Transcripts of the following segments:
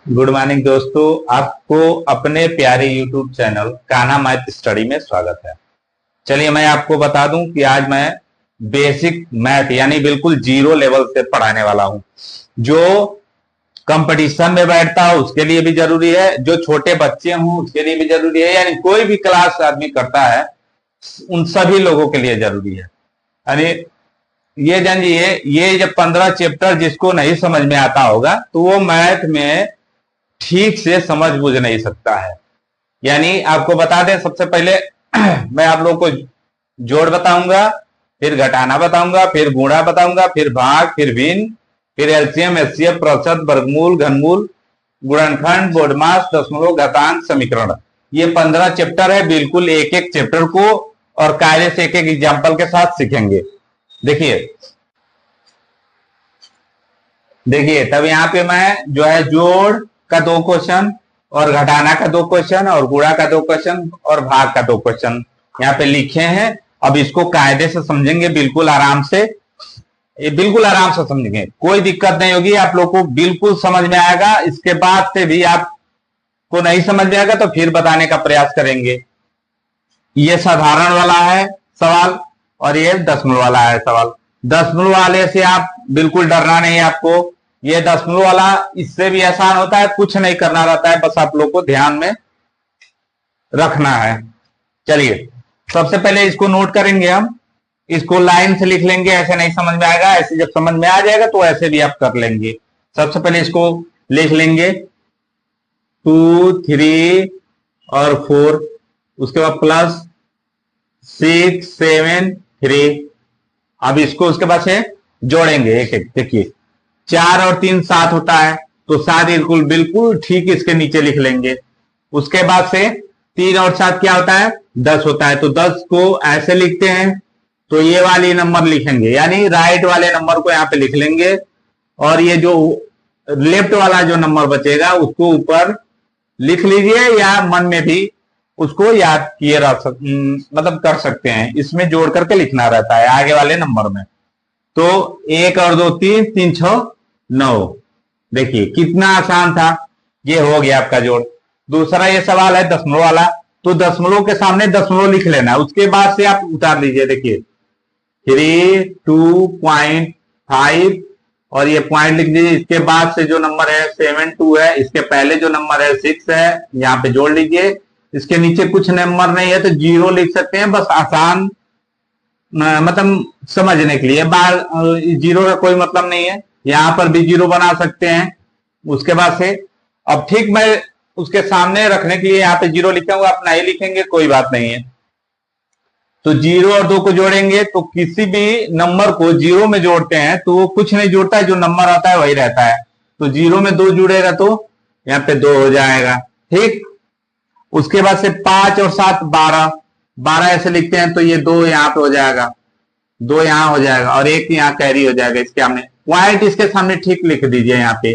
Good morning दोस्तों, आपको अपने प्यारे YouTube channel Kanha math study में स्वागत है। चलिए मैं आपको बता दूं कि आज मैं बेसिक मैथ यानी बिल्कुल जीरो लेवल से पढ़ाने वाला हूं। जो कंपटीशन में बैठता हो उसके लिए भी जरूरी है, जो छोटे बच्चे हों उसके लिए भी जरूरी है, यानी कोई भी क्लास आदमी करता है उन सभी लोगों के लिए जरूरी है। यानी ये जानिए, ये जब 15 चैप्टर जिसको नहीं समझ में आता होगा तो वो मैथ में ठीक से समझ बुझ नहीं सकता है। यानी आपको बता दें, सबसे पहले मैं आप लोगों को जोड़ बताऊंगा, फिर घटाना बताऊंगा, फिर गुणा बताऊंगा, फिर भाग, फिर भिन्न, फिर एलसीएम, एचसीएफ, प्रतिशत, वर्गमूल, घनमूल, गुणनखंड, बोडमास, दशमलव, घातांक, समीकरण। ये 15 चैप्टर है। बिल्कुल एक एक चैप्टर को और कायदे से एक एक एग्जाम्पल के साथ सीखेंगे। देखिए तब यहाँ पे मैं जो है जोड़ का 2 क्वेश्चन और घटाना का 2 क्वेश्चन और गुणा का 2 क्वेश्चन और भाग का 2 क्वेश्चन यहाँ पे लिखे हैं। अब इसको कायदे से समझेंगे, बिल्कुल आराम से, बिल्कुल आराम से समझेंगे, कोई दिक्कत नहीं होगी, आप लोग को बिल्कुल समझ में आएगा। इसके बाद से भी आपको नहीं समझ में आएगा तो फिर बताने का प्रयास करेंगे। ये साधारण वाला है सवाल और ये दशमलव वाला है सवाल। दशमलव वाले से आप बिल्कुल डरना नहीं है आपको। ये दशमलव वाला इससे भी आसान होता है, कुछ नहीं करना रहता है, बस आप लोग को ध्यान में रखना है। चलिए सबसे पहले इसको नोट करेंगे, हम इसको लाइन से लिख लेंगे, ऐसे नहीं समझ में आएगा, ऐसे जब समझ में आ जाएगा तो ऐसे भी आप कर लेंगे। सबसे पहले इसको लिख लेंगे 2, 3 और 4, उसके बाद प्लस 6, 7, 3। अब इसको उसके बाद से जोड़ेंगे एक एक। देखिए 4 और 3 7 होता है, तो 7 बिल्कुल ठीक इसके नीचे लिख लेंगे। उसके बाद से 3 और 7 क्या होता है, 10 होता है, तो 10 को ऐसे लिखते हैं, तो ये वाली नंबर लिखेंगे, यानी राइट वाले नंबर को यहाँ पे लिख लेंगे और ये जो लेफ्ट वाला जो नंबर बचेगा उसको ऊपर लिख लीजिए या मन में भी उसको याद किए मतलब कर सकते हैं। इसमें जोड़ करके लिखना रहता है आगे वाले नंबर में। तो 1 और 2 3, 3 6 9। देखिए कितना आसान था, ये हो गया आपका जोड़। दूसरा ये सवाल है दशमलव वाला, तो दशमलव के सामने दशमलव लिख लेना है, उसके बाद से आप उतार लीजिए। देखिए 3, 2.5 और ये पॉइंट लिख दीजिए। इसके बाद से जो नंबर है 7, 2 है, इसके पहले जो नंबर है 6 है, यहाँ पे जोड़ लीजिए। इसके नीचे कुछ नंबर नहीं है तो 0 लिख सकते हैं, बस आसान मतलब समझने के लिए। बाहर 0 का कोई मतलब नहीं है, यहां पर भी 0 बना सकते हैं। उसके बाद से अब ठीक मैं उसके सामने रखने के लिए यहाँ पे 0 लिखा हुआ, आप नहीं लिखेंगे कोई बात नहीं है। तो 0 और 2 को जोड़ेंगे, तो किसी भी नंबर को 0 में जोड़ते हैं तो वो कुछ नहीं जोड़ता है, जो नंबर आता है वही रहता है। तो 0 में 2 जुड़ेगा तो यहाँ पे 2 हो जाएगा, ठीक। उसके बाद से 5 और 7 12, 12 ऐसे लिखते हैं, तो ये 2 यहाँ पे हो जाएगा, 2 यहाँ हो जाएगा और 1 यहाँ कैरी हो जाएगा। इसके सामने पॉइंट इसके सामने ठीक लिख दीजिए यहाँ पे,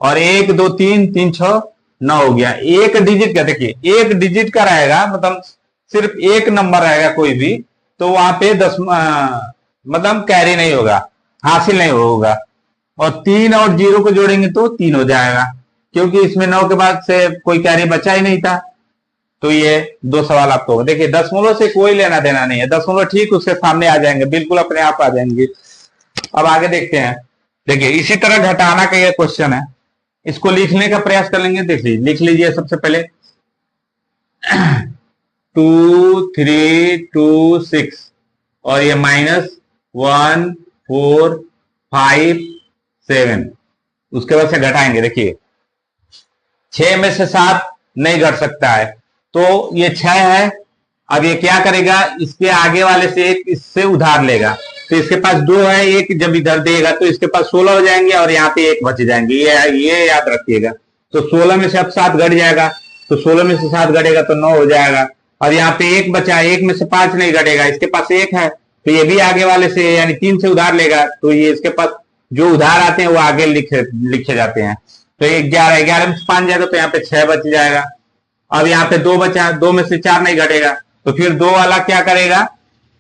और 1 2 3 3 6 9 हो गया। एक डिजिट का, देखिए एक डिजिट का रहेगा, मतलब सिर्फ एक नंबर रहेगा कोई भी, तो वहां पे मतलब कैरी नहीं होगा, हासिल नहीं होगा। और 3 और 0 को जोड़ेंगे तो 3 हो जाएगा, क्योंकि इसमें 9 के बाद से कोई कैरी बचा ही नहीं था। तो ये 2 सवाल आपको, देखिए दशमलव से कोई लेना देना नहीं है, दशमलव ठीक उसके सामने आ जाएंगे, बिल्कुल अपने आप आ जाएंगे। अब आगे देखते हैं। देखिए इसी तरह घटाना का ये क्वेश्चन है, इसको लिखने का प्रयास कर लेंगे। देखिए लिख लीजिए सबसे पहले 2, 3, 2, 6 और ये -1, 4, 5, 7। उसके बाद से घटाएंगे। देखिए 6 में से 7 नहीं घट सकता है, तो ये 6 है। अब ये क्या करेगा, इसके आगे वाले से एक इससे उधार लेगा, तो इसके पास 2 है, एक जब इधर देगा तो इसके पास 16 हो जाएंगे और यहाँ पे 1 बच जाएंगे, ये याद रखिएगा। तो 16 में से अब 7 घट जाएगा, तो 16 में से 7 घटेगा तो 9 हो जाएगा। और यहाँ पे 1 बचा, 1 में से 5 नहीं घटेगा, इसके पास 1 है, तो ये भी आगे वाले से यानी 3 से उधार लेगा, तो ये इसके पास जो उधार आते हैं वो आगे लिखे जाते हैं। तो 11, 11 में से 5 जाएगा तो यहाँ पे 6 बच जाएगा। अब यहाँ पे 2 बचा, 2 में से 4 नहीं घटेगा, तो फिर 2 वाला क्या करेगा,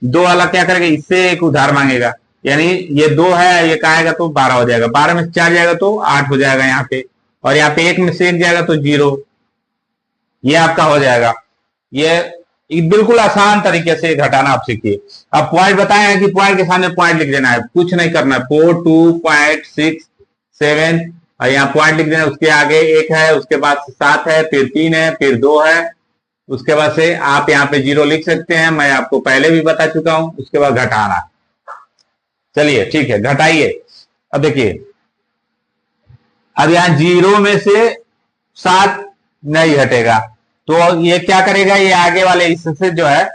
2 वाला क्या करेगा, इससे एक उधार मांगेगा, यानी ये 2 है, ये कहेगा तो 12 हो जाएगा, 12 में से 4 जाएगा तो 8 हो जाएगा यहाँ पे। और यहाँ पे 1 में से 1 जाएगा तो 0, ये आपका हो जाएगा। ये बिल्कुल आसान तरीके से घटाना आप सीखिए। अब पॉइंट बताए हैं कि पॉइंट के सामने पॉइंट लिख देना है, कुछ नहीं करना है। 4, 2, 6, 7 और यहाँ पॉइंट लिख देना है, उसके आगे 1 है, उसके बाद 7 है, फिर 3 है, फिर 2 है, उसके बाद से आप यहाँ पे 0 लिख सकते हैं, मैं आपको पहले भी बता चुका हूं। उसके बाद घटाना। चलिए ठीक है, घटाइए। अब देखिए, अब यहाँ 0 में से 7 नहीं हटेगा तो ये क्या करेगा, ये आगे वाले इससे जो है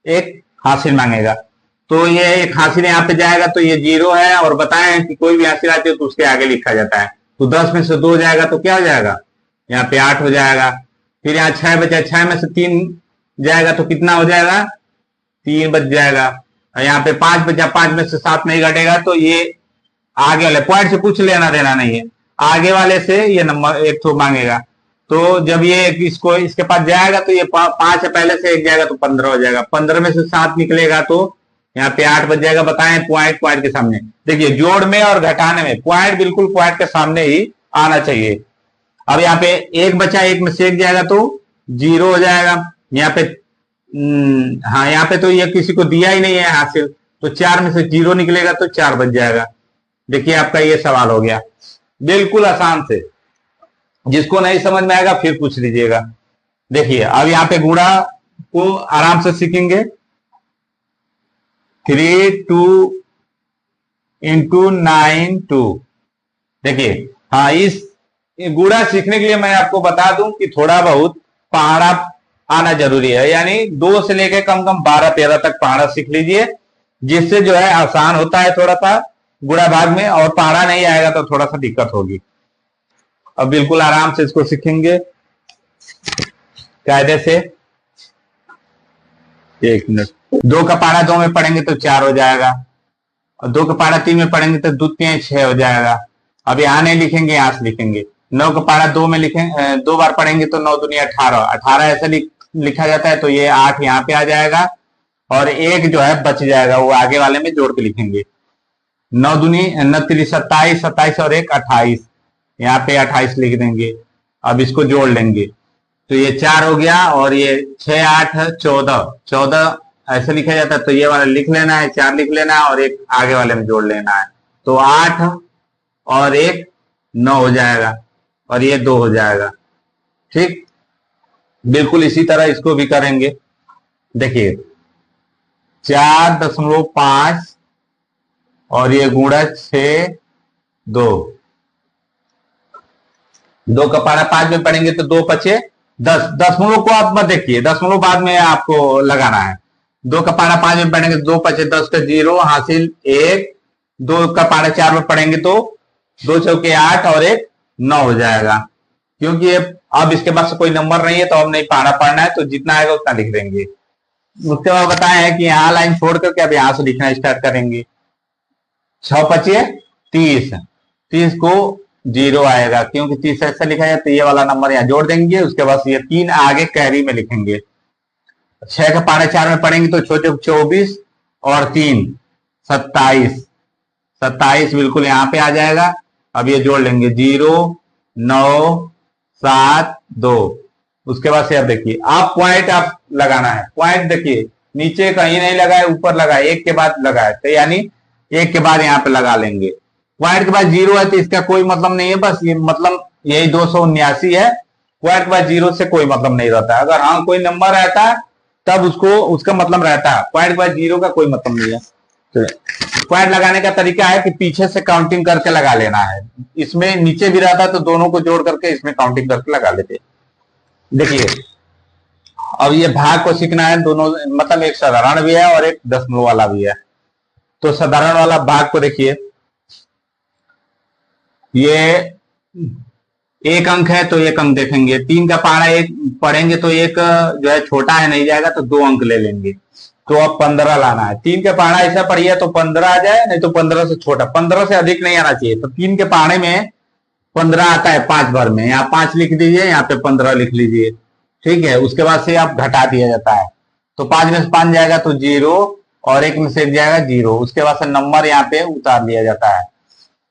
एक हासिल मांगेगा, तो ये एक हासिल यहाँ पे जाएगा तो ये 0 है। और बताए हैं कि कोई भी हासिल आती है तो उसके आगे लिखा जाता है। तो 10 में से 2 जाएगा तो क्या हो जाएगा, यहाँ पे 8 हो जाएगा। फिर यहाँ 6 बचा, 6 में से 3 जाएगा तो कितना हो जाएगा, 3 बच जाएगा। और यहाँ पे 5 बचा, 5 में से 7 नहीं घटेगा तो ये आगे वाले पॉइंट से कुछ लेना देना नहीं है, आगे वाले से ये नंबर एक तो मांगेगा। तो जब ये इसको इसके पास जाएगा तो ये 5 है, पहले से 1 जाएगा तो 15 हो जाएगा। 15 में से 7 निकलेगा तो यहाँ पे 8 बच जाएगा। बताएं पॉइंट के सामने। देखिए, जोड़ में और घटाने में पॉइंट बिल्कुल पॉइंट के सामने ही आना चाहिए। अब यहाँ पे 1 बचा, 1 में से 1 जाएगा तो 0 हो जाएगा। यहाँ पे हाँ, यहाँ पे तो ये किसी को दिया ही नहीं है हासिल, तो 4 में से 0 निकलेगा तो 4 बच जाएगा। देखिए, आपका ये सवाल हो गया बिल्कुल आसान से। जिसको नहीं समझ में आएगा फिर पूछ लीजिएगा। देखिए, अब यहाँ पे गुणा को आराम से सीखेंगे। 3, 2 इंटू 9, 2। देखिए, हाँ, इस गुणा सीखने के लिए मैं आपको बता दूं कि थोड़ा बहुत पहाड़ा आना जरूरी है, यानी 2 से लेकर कम 12-13 तक पहाड़ा सीख लीजिए, जिससे जो है आसान होता है थोड़ा सा गुणा भाग में। और पहाड़ा नहीं आएगा तो थोड़ा सा दिक्कत होगी। अब बिल्कुल आराम से इसको सीखेंगे कायदे से। 1 मिनट। 2 का पहाड़ा 2 में पढ़ेंगे तो 4 हो जाएगा, और 2 का पहाड़ा 3 में पढ़ेंगे तो 2 3 6 हो जाएगा। अब यहाँ नहीं लिखेंगे, यहाँ से लिखेंगे। 9 का पहाड़ा 2 में लिखेंगे, 2 बार पढ़ेंगे तो 9 दूनी 18, 18 ऐसे लिखा जाता है, तो ये 8 यहाँ पे आ जाएगा और 1 जो है बच जाएगा, वो आगे वाले में जोड़ के लिखेंगे। 9 दूनी 9 3 27, 27 और 1 28, यहाँ पे 28 लिख देंगे। अब इसको जोड़ लेंगे तो ये 4 हो गया, और ये 6 8 14, 14 ऐसे लिखा जाता है, तो ये वाला लिख लेना है, 4 लिख लेना है और 1 आगे वाले में जोड़ लेना है। तो 8 और 1 9 हो जाएगा, और ये 2 हो जाएगा। ठीक, बिल्कुल इसी तरह इसको भी करेंगे। देखिए, 4.5 और ये गुणा 6 2, 2 का पहाड़ा 5 में पढ़ेंगे तो 2 बचे 10। दशमलव को आप मत देखिए, दशमलव बाद में आपको लगाना है। 2 का पहाड़ा 5 में पढ़ेंगे तो 2 बचे 10 का 0 हासिल 1। 2 का पहाड़ा 4 में पढ़ेंगे तो 2 चौके 8 और 1 9 हो जाएगा। क्योंकि अब इसके बाद से कोई नंबर नहीं है तो अब नहीं पहाड़ा पढ़ना है, तो जितना आएगा उतना लिख देंगे। उसके बाद बताया है कि यहाँ लाइन छोड़ करके अब यहाँ से लिखना स्टार्ट करेंगे। 6 बचे 30, 30 को 0 आएगा, क्योंकि 30 ऐसा लिखा है तो ये वाला नंबर यहाँ जोड़ देंगे। उसके बाद ये 3 आगे कैरी में लिखेंगे। 6 का पहाड़ा 4 में पढ़ेंगे तो 24 और 3 27, 27 बिल्कुल यहाँ पे आ जाएगा। अब ये जोड़ लेंगे 0 9 7 2। उसके बाद से अब देखिए, आप पॉइंट आप लगाना है। पॉइंट देखिए, नीचे कहीं नहीं लगाए, ऊपर लगाए, एक के बाद लगाए, तो यानी एक के बाद यहाँ पे लगा लेंगे। पॉइंट के बाद 0 है तो इसका कोई मतलब नहीं है, बस ये मतलब यही 279 है। पॉइंट के बाद 0 से कोई मतलब नहीं रहता। अगर हाँ कोई नंबर रहता है तब उसका मतलब रहता है। पॉइंट के बाद 0 का कोई मतलब नहीं है। तो पॉइंट लगाने का तरीका है कि पीछे से काउंटिंग करके लगा लेना है। इसमें नीचे भी रहता है तो दोनों को जोड़ करके इसमें काउंटिंग करके लगा लेते। देखिए, अब ये भाग को सीखना है। दोनों मतलब एक साधारण भी है और एक दशमलव वाला भी है। तो साधारण वाला भाग को देखिए, ये 1 अंक है तो 1 अंक देखेंगे। 3 का पहाड़ा 1 पढ़ेंगे तो 1 जो है छोटा है, नहीं जाएगा तो 2 अंक ले लेंगे। तो अब 15 लाना है। 3 के पहाड़ा ऐसा पढ़िए तो 15 आ जाए, नहीं तो 15 से छोटा, 15 से अधिक नहीं आना चाहिए। तो 3 के पहाड़े में 15 आता है 5 भर में, यहाँ 5 लिख दीजिए, यहाँ पे 15 लिख लीजिए। ठीक है, उसके बाद से आप घटा दिया जाता है। तो 5 में से 5 जाएगा तो 0, और 1 में से 1 जाएगा 0। उसके बाद से नंबर यहाँ पे उतार लिया जाता है।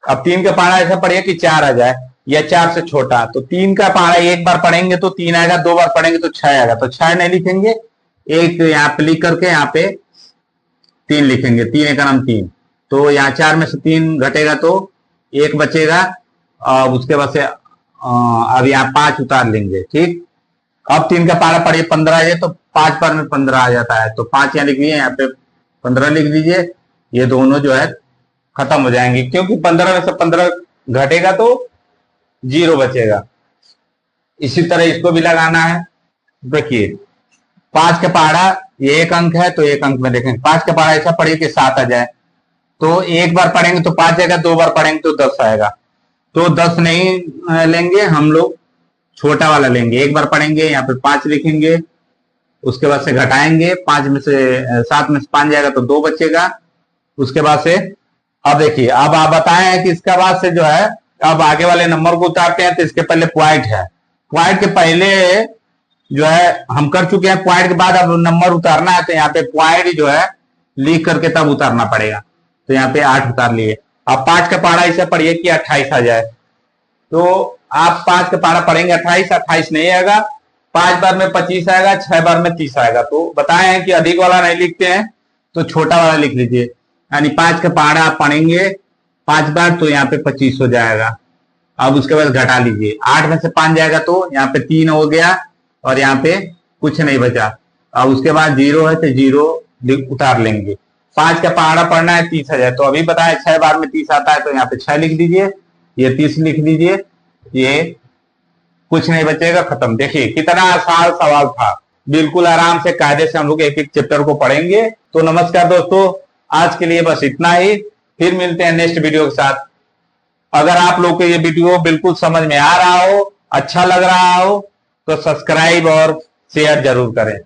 अब 3 का पहाड़ा ऐसा पढ़िए कि 4 आ जाए, या 4 से छोटा, तो 3 का पहाड़ा एक बार पढ़ेंगे तो 3 आएगा, 2 बार पढ़ेंगे तो 6 आएगा, तो 6 नहीं लिखेंगे, एक यहाँ पे लिख करके यहाँ पे 3 लिखेंगे, 3 का नाम 3, तो यहाँ 4 में से 3 घटेगा तो 1 बचेगा, उसके बाद से अब यहाँ 5 उतार लेंगे, ठीक। अब 3 का पहाड़ा पढ़िए 15 है, तो 5 पर में 15 आ जाता है, तो 5 यहाँ लिख लीजिए, यहाँ पे 15 लिख दीजिए, ये दोनों जो है खत्म हो जाएंगे, क्योंकि 15 में से 15 घटेगा तो 0 बचेगा। इसी तरह इसको भी लगाना है। देखिए 5 का पहाड़ा ये 1 अंक है, तो 1 अंक में देखेंगे, 5 का पहाड़ा ऐसा पढ़िए कि 7 आ जाए, तो एक बार पढ़ेंगे तो 5 आएगा, 2 बार पढ़ेंगे तो 10 आएगा, तो 10 नहीं लेंगे हम लोग, छोटा वाला लेंगे। एक बार पढ़ेंगे यहाँ पे 5 लिखेंगे, उसके बाद से घटाएंगे, 5 में से 7 में से 5 जाएगा तो 2 बचेगा, उसके बाद से अब देखिए, अब आप बताएं कि इसके बाद से जो है अब आगे वाले नंबर को उतारते हैं, तो इसके पहले पॉइंट है, पॉइंट के पहले जो है हम कर चुके हैं, पॉइंट के बाद अब नंबर उतारना है, तो यहाँ पे पॉइंट जो है लिख करके तब उतारना पड़ेगा, तो यहाँ पे 8 उतार लिए। अब 5 का पहाड़ा इसे पढ़िए कि 28 आ जाए, तो आप 5 का पहाड़ा पढ़ेंगे 28 नहीं आएगा, 5 बार में 25 आएगा, 6 बार में 30 आएगा, तो बताए कि अधिक वाला नहीं लिखते हैं तो छोटा वाला लिख लीजिए, यानी 5 का पहाड़ा आप पढ़ेंगे 5 बार तो यहाँ पे 25 हो जाएगा। अब उसके बाद घटा लीजिए, 8 में से 5 जाएगा तो यहाँ पे 3 हो गया और यहाँ पे कुछ नहीं बचा। अब उसके बाद 0 है तो 0 उतार लेंगे। 5 का पहाड़ा पढ़ना है 30 आ जाए, तो अभी बताया 6 बार में 30 आता है, तो यहाँ पे 6 लिख दीजिए, ये 30 लिख दीजिए, ये कुछ नहीं बचेगा, खत्म। देखिए कितना आसान सवाल था, बिल्कुल आराम से कायदे से हम लोग एक एक चैप्टर को पढ़ेंगे। तो नमस्कार दोस्तों, आज के लिए बस इतना ही, फिर मिलते हैं नेक्स्ट वीडियो के साथ। अगर आप लोग को ये वीडियो बिल्कुल समझ में आ रहा हो, अच्छा लग रहा हो, तो सब्सक्राइब और शेयर जरूर करें।